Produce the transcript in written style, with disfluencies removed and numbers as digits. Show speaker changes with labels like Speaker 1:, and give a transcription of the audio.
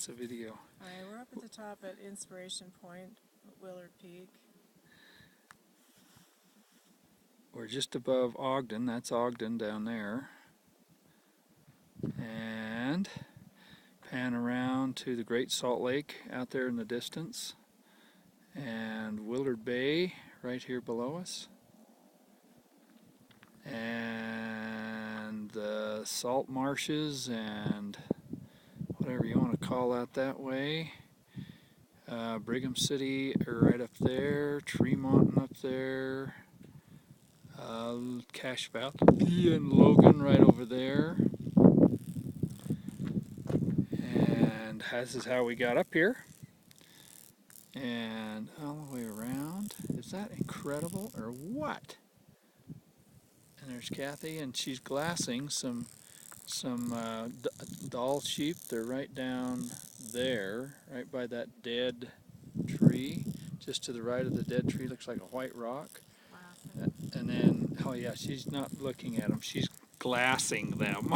Speaker 1: That's a video.
Speaker 2: Alright, we're up at the top at Inspiration Point, Willard Peak.
Speaker 1: We're just above Ogden. That's Ogden down there. And pan around to the Great Salt Lake out there in the distance. And Willard Bay right here below us. And the salt marshes and whatever you want to call that way. Brigham City right up there, Tremont up there, Cache Valley and Logan right over there. And this is how we got up here. And all the way around. Is that incredible or what? And there's Kathy, and she's glassing some doll sheep. They're right down there, right by that dead tree. Just to the right of the dead tree, looks like a white rock. And then, oh yeah, she's not looking at them, she's glassing them.